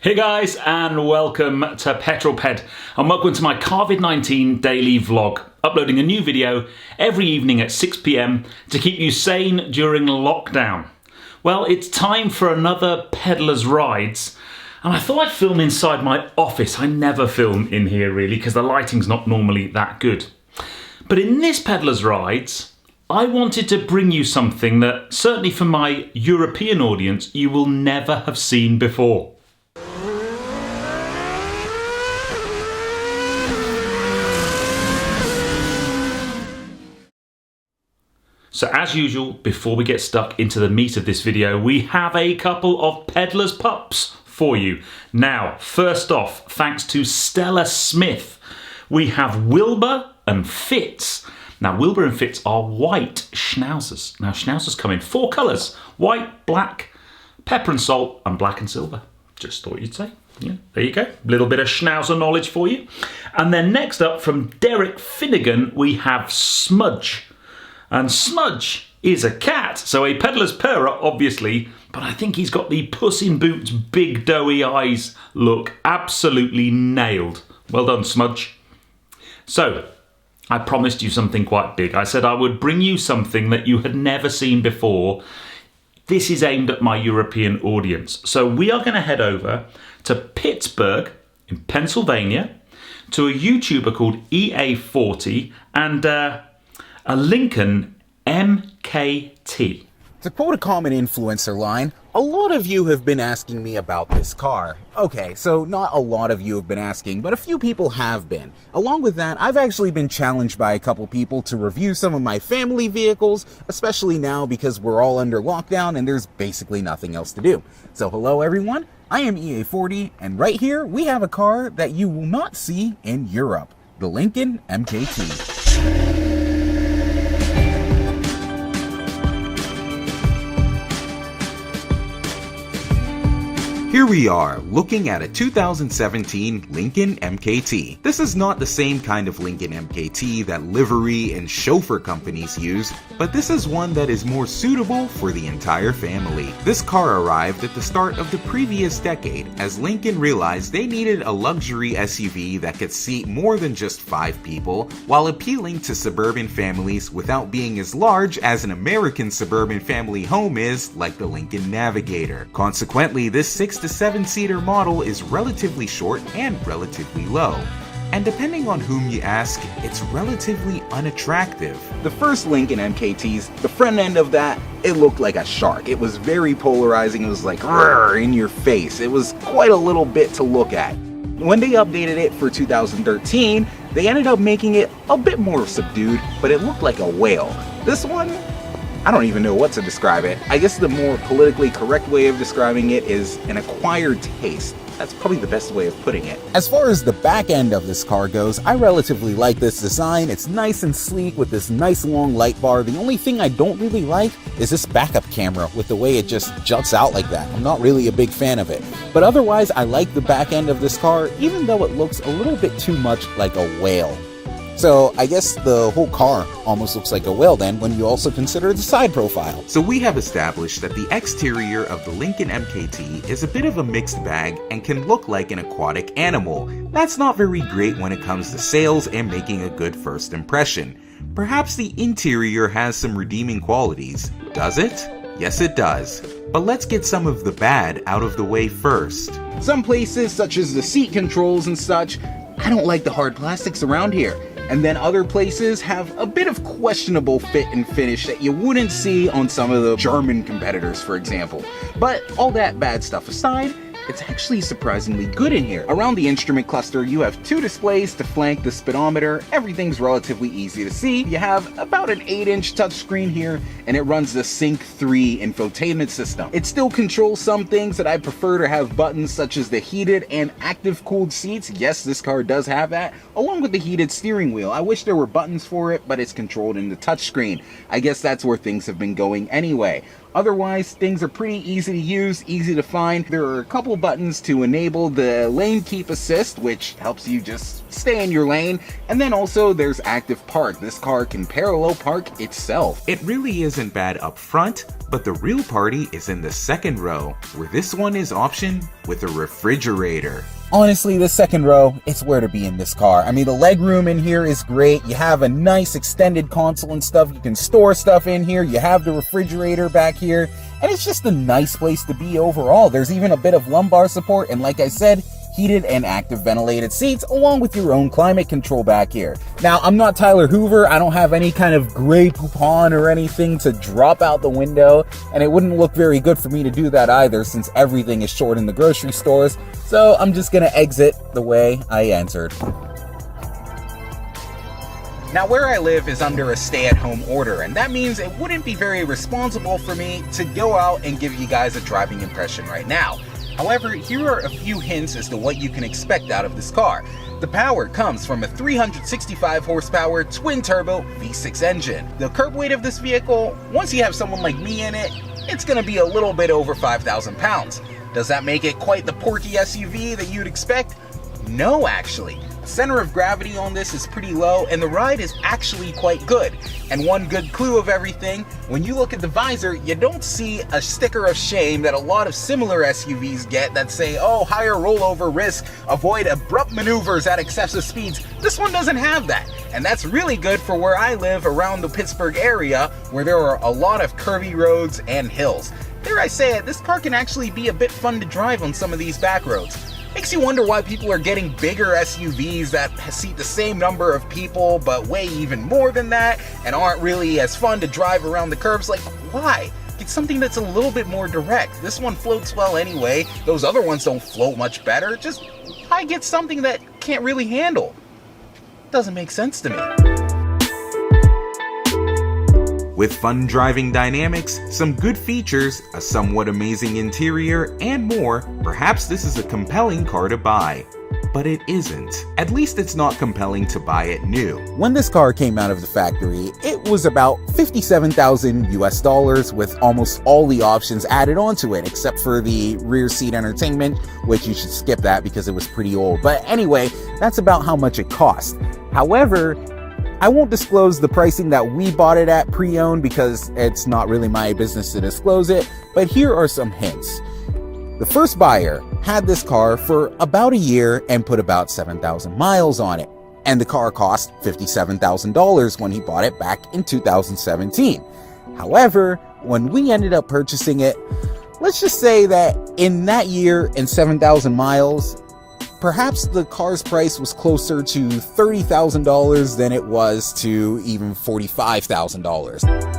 Hey guys, and welcome to Petrol Ped, and welcome to my CarVid19 Daily vlog, uploading a new video every evening at 6 PM to keep you sane during lockdown. Well, it's time for another Peddlerz Rides, and I thought I'd film inside my office. I never film in here really, because the lighting's not normally that good. But in this Peddlerz Rides, I wanted to bring you something that, certainly for my European audience, you will never have seen before. So as usual, before we get stuck into the meat of this video, we have a couple of Peddlerz Pups for you. Now, first off, thanks to Stella Smith, we have Wilbur and Fitz. Now, Wilbur and Fitz are white schnauzers. Now, schnauzers come in 4 colours: white, black, pepper and salt, and black and silver. Just thought you'd say. Yeah, there you go. A little bit of schnauzer knowledge for you. And then next up, from Derek Finnigan, we have Smudge. And Smudge is a cat, so a Peddlerz Purrer, obviously, but I think he's got the Puss in Boots big doughy eyes look absolutely nailed. Well done, Smudge. So, I promised you something quite big. I said I would bring you something that you had never seen before. This is aimed at my European audience. So we are going to head over to Pittsburg in Pennsylvania to a YouTuber called EA40 and a Lincoln MKT. To quote a common influencer line, a lot of you have been asking me about this car. Okay, so not a lot of you have been asking, but a few people have been. Along with that, I've actually been challenged by a couple people to review some of my family vehicles, especially now because we're all under lockdown and there's basically nothing else to do. So hello everyone, I am EA40, and right here we have a car that you will not see in Europe, the Lincoln MKT. Here we are, looking at a 2017 Lincoln MKT. This is not the same kind of Lincoln MKT that livery and chauffeur companies use, but this is one that is more suitable for the entire family. This car arrived at the start of the previous decade, as Lincoln realized they needed a luxury SUV that could seat more than just 5 people, while appealing to suburban families without being as large as an American suburban family home is, like the Lincoln Navigator. Consequently, this 6 to 7-seater model is relatively short and relatively low. And depending on whom you ask, it's relatively unattractive. The first Lincoln MKTs, the front end of that, it looked like a shark. It was very polarizing. It was like in your face. It was quite a little bit to look at. When they updated it for 2013, they ended up making it a bit more subdued, but it looked like a whale. This one, I don't even know what to describe it. I guess the more politically correct way of describing it is an acquired taste. That's probably the best way of putting it. As far as the back end of this car goes, I relatively like this design. It's nice and sleek with this nice long light bar. The only thing I don't really like is this backup camera with the way it just juts out like that. I'm not really a big fan of it. But otherwise, I like the back end of this car, even though it looks a little bit too much like a whale. So I guess the whole car almost looks like a whale then when you also consider the side profile. So we have established that the exterior of the Lincoln MKT is a bit of a mixed bag and can look like an aquatic animal. That's not very great when it comes to sales and making a good first impression. Perhaps the interior has some redeeming qualities. Does it? Yes, it does. But let's get some of the bad out of the way first. Some places, such as the seat controls and such, I don't like the hard plastics around here. And then other places have a bit of questionable fit and finish that you wouldn't see on some of the German competitors, for example. But all that bad stuff aside, it's actually surprisingly good in here. Around the instrument cluster, you have 2 displays to flank the speedometer. Everything's relatively easy to see. You have about an 8-inch touchscreen here, and it runs the Sync 3 infotainment system. It still controls some things that I prefer to have buttons, such as the heated and active cooled seats. Yes, this car does have that, along with the heated steering wheel. I wish there were buttons for it, but it's controlled in the touchscreen. I guess that's where things have been going anyway. Otherwise, things are pretty easy to use, easy to find. There are a couple buttons to enable the lane keep assist, which helps you just stay in your lane. And then also there's active park. This car can parallel park itself. It really isn't bad up front, but the real party is in the second row, where this one is optioned with a refrigerator. Honestly, the second row, it's where to be in this car. I mean, the legroom in here is great. You have a nice extended console and stuff. You can store stuff in here. You have the refrigerator back here. And it's just a nice place to be overall. There's even a bit of lumbar support. And like I said, heated and active ventilated seats, along with your own climate control back here. Now, I'm not Tyler Hoover. I don't have any kind of gray poupon or anything to drop out the window, and it wouldn't look very good for me to do that either, since everything is short in the grocery stores. So I'm just gonna exit the way I entered. Now, where I live is under a stay-at-home order, and that means it wouldn't be very responsible for me to go out and give you guys a driving impression right now. However, here are a few hints as to what you can expect out of this car. The power comes from a 365 horsepower twin-turbo V6 engine. The curb weight of this vehicle, once you have someone like me in it, it's going to be a little bit over 5,000 pounds. Does that make it quite the porky SUV that you'd expect? No, actually. Center of gravity on this is pretty low, and the ride is actually quite good. And one good clue of everything, when you look at the visor, you don't see a sticker of shame that a lot of similar SUVs get that say, oh, higher rollover risk, avoid abrupt maneuvers at excessive speeds. This one doesn't have that. And that's really good for where I live around the Pittsburg area, where there are a lot of curvy roads and hills. Dare I say it, this car can actually be a bit fun to drive on some of these back roads. Makes you wonder why people are getting bigger SUVs that seat the same number of people but weigh even more than that and aren't really as fun to drive around the curves. Like, why? Get something that's a little bit more direct. This one floats well anyway. Those other ones don't float much better. Just why get something that can't really handle? Doesn't make sense to me. With fun driving dynamics, some good features, a somewhat amazing interior, and more, perhaps this is a compelling car to buy. But it isn't. At least it's not compelling to buy it new. When this car came out of the factory, it was about $57,000 US with almost all the options added onto it, except for the rear seat entertainment, which you should skip that because it was pretty old. But anyway, that's about how much it cost. However, I won't disclose the pricing that we bought it at pre-owned because it's not really my business to disclose it, but here are some hints. The first buyer had this car for about a year and put about 7,000 miles on it, and the car cost $57,000 when he bought it back in 2017. However, when we ended up purchasing it, let's just say that in that year and 7,000 miles, perhaps the car's price was closer to $30,000 than it was to even $45,000.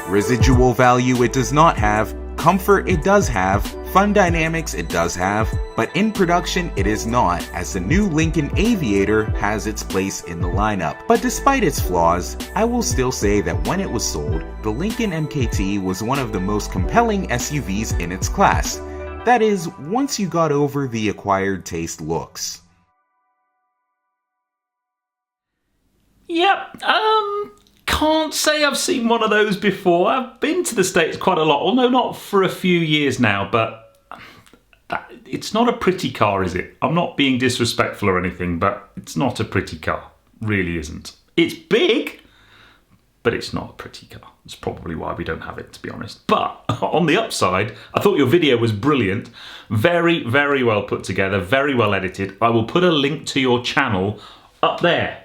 Residual value it does not have, comfort it does have, fun dynamics it does have, but in production it is not, as the new Lincoln Aviator has its place in the lineup. But despite its flaws, I will still say that when it was sold, the Lincoln MKT was one of the most compelling SUVs in its class. That is, once you got over the acquired taste looks. Yep, can't say I've seen one of those before. I've been to the States quite a lot, although not for a few years now, but it's not a pretty car, is it? I'm not being disrespectful or anything, but it's not a pretty car. Really isn't. It's big, but it's not a pretty car. That's probably why we don't have it, to be honest. But on the upside, I thought your video was brilliant. Very, very well put together, very well edited. I will put a link to your channel up there.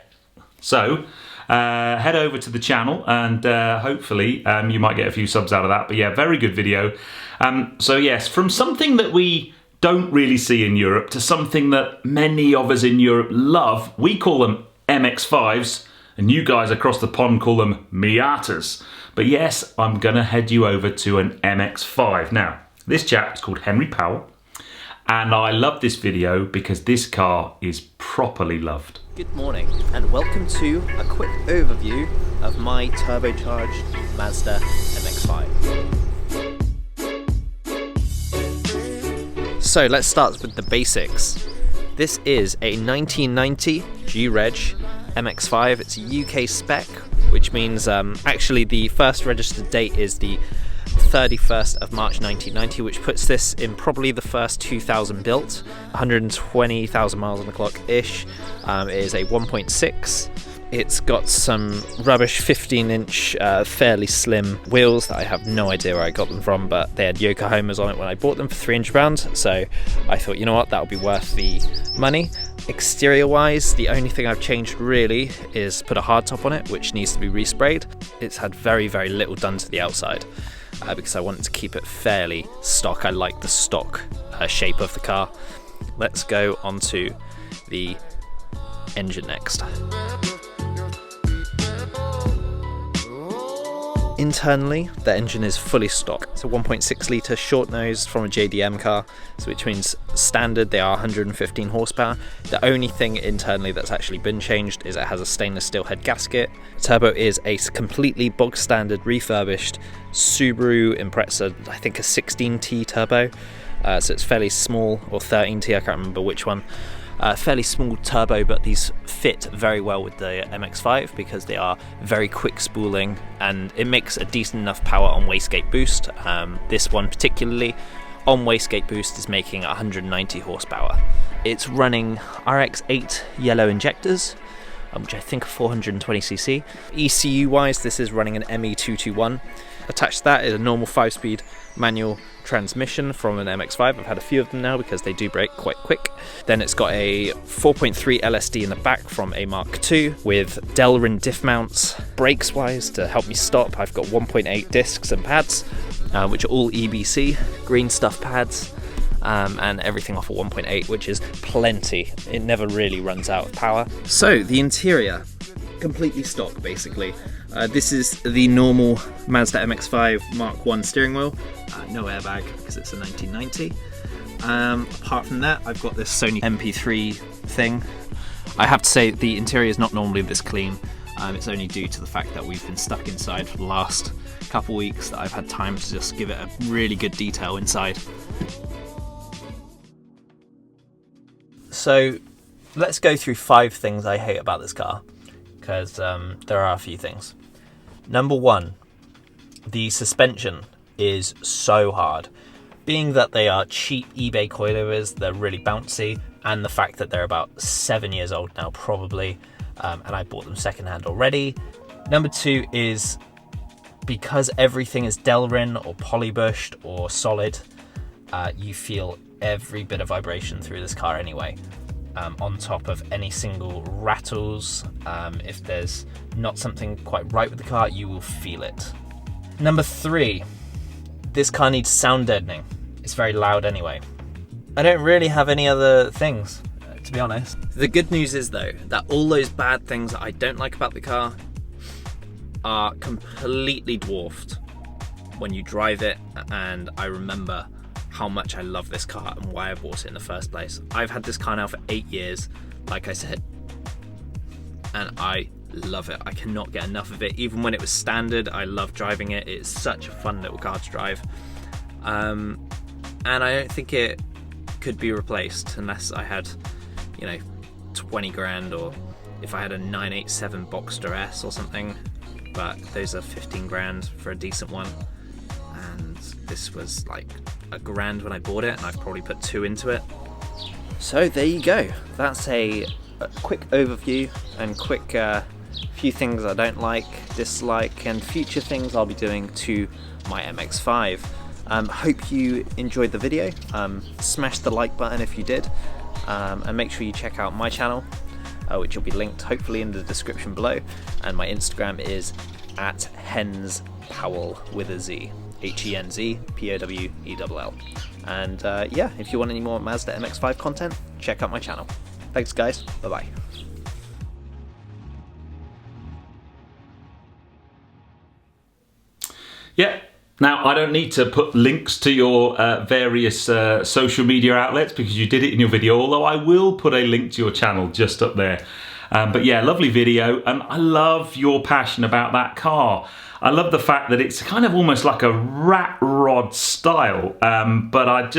So head over to the channel and hopefully you might get a few subs out of that. But yeah, very good video. So yes, from something that we don't really see in Europe to something that many of us in Europe love. We call them MX5s, and you guys across the pond call them Miatas. But yes, I'm gonna head you over to an MX5. Now, this chap is called Henry Powell, and I love this video because this car is properly loved. Good morning and welcome to a quick overview of my turbocharged Mazda MX5. So let's start with the basics. This is a 1990 G-Reg MX5. It's a UK spec, which means actually the first registered date is the 31st of March 1990, which puts this in probably the first 2000 built, 120,000 miles on the clock ish. It is a 1.6. It's got some rubbish 15-inch, fairly slim wheels that I have no idea where I got them from, but they had Yokohamas on it when I bought them for £300, so I thought, you know what, that would be worth the money. Exterior-wise, the only thing I've changed really is put a hardtop on it, which needs to be resprayed. It's had very, very little done to the outside, because I wanted to keep it fairly stock. I like the stock shape of the car. Let's go on to the engine next. Internally, the engine is fully stock. It's a 1.6 litre short nose from a JDM car, so which means standard they are 115 horsepower. The only thing internally that's actually been changed is it has a stainless steel head gasket. Turbo is a completely bog standard refurbished Subaru Impreza, I think a 16T turbo, so it's fairly small, or 13T, I can't remember which one. Fairly small turbo, but these fit very well with the MX5 because they are very quick spooling and it makes a decent enough power on wastegate boost. This one particularly on wastegate boost is making 190 horsepower. It's running RX8 yellow injectors, which I think are 420cc. ECU wise, this is running an ME221. Attached to that is a normal 5-speed manual transmission from an MX5. I've had a few of them now because they do brake quite quick. Then it's got a 4.3 LSD in the back from a Mark II with Delrin diff mounts. Brakes wise, to help me stop, I've got 1.8 discs and pads, which are all EBC, green stuff pads, and everything off of 1.8, which is plenty. It never really runs out of power. So the interior, completely stock basically. This is the normal Mazda MX5 Mark I steering wheel, no airbag because it's a 1990. Apart from that, I've got this Sony MP3 thing. I have to say the interior is not normally this clean. It's only due to the fact that we've been stuck inside for the last couple weeks that I've had time to just give it a really good detail inside. So let's go through 5 things I hate about this car, because there are a few things. Number 1, the suspension is so hard. Being that they are cheap eBay coilovers, they're really bouncy, and the fact that they're about 7 years old now probably, and I bought them secondhand already. Number 2 is because everything is Delrin or polybushed or solid, you feel every bit of vibration through this car anyway. On top of any single rattles, if there's not something quite right with the car, you will feel it. Number 3, this car needs sound deadening. It's very loud anyway. I don't really have any other things, to be honest. The good news is though, that all those bad things that I don't like about the car are completely dwarfed when you drive it, and I remember how much I love this car and why I bought it in the first place. I've had this car now for 8 years, like I said, and I love it. I cannot get enough of it. Even when it was standard, I love driving it. It's such a fun little car to drive. And I don't think it could be replaced unless I had, 20 grand, or if I had a 987 Boxster S or something, but those are 15 grand for a decent one. And this was like $1 grand when I bought it, and I've probably put 2 into it. So there you go. That's a quick overview and quick few things I don't like, dislike, and future things I'll be doing to my MX5. Hope you enjoyed the video. Smash the like button if you did, and make sure you check out my channel, which will be linked hopefully in the description below, and my Instagram is @Henz Powell with a Z. HENZPOWELL. And yeah, if you want any more Mazda MX5 content, check out my channel. Thanks guys, bye bye. Yeah, now I don't need to put links to your various social media outlets because you did it in your video, although I will put a link to your channel just up there. But yeah, lovely video, and I love your passion about that car. I love the fact that it's kind of almost like a rat rod style, but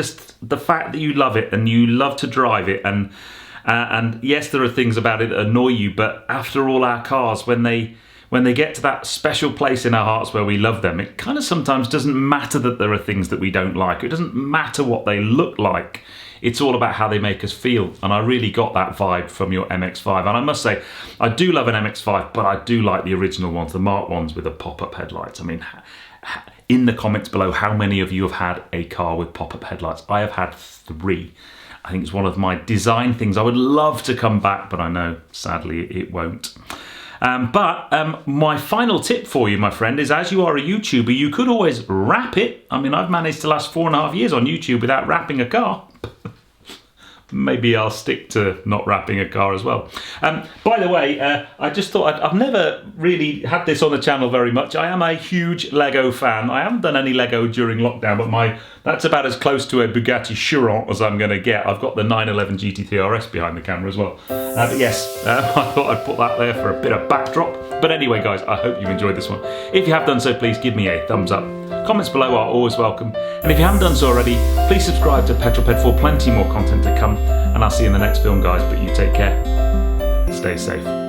the fact that you love it and you love to drive it, and And yes, there are things about it that annoy you, but after all, our cars, when they get to that special place in our hearts where we love them, it kind of sometimes doesn't matter that there are things that we don't like. It doesn't matter what they look like. It's all about how they make us feel. And I really got that vibe from your MX5. And I must say, I do love an MX5, but I do like the original ones, the Mark ones with the pop-up headlights. I mean, in the comments below, how many of you have had a car with pop-up headlights? I have had 3. I think it's one of my design things. I would love to come back, but I know, sadly, it won't. But my final tip for you, my friend, is as you are a YouTuber, you could always wrap it. I mean, I've managed to last 4.5 years on YouTube without wrapping a car. Maybe I'll stick to not wrapping a car as well. By the way, I just thought I've never really had this on the channel very much. I am a huge Lego fan. I haven't done any Lego during lockdown, but that's about as close to a Bugatti Chiron as I'm going to get. I've got the 911 GT3 RS behind the camera as well. But yes, I thought I'd put that there for a bit of backdrop. But anyway, guys, I hope you've enjoyed this one. If you have done so, please give me a thumbs up. Comments below are always welcome. And if you haven't done so already, please subscribe to Petrol Ped for plenty more content to come. And I'll see you in the next film, guys. But you take care. Stay safe.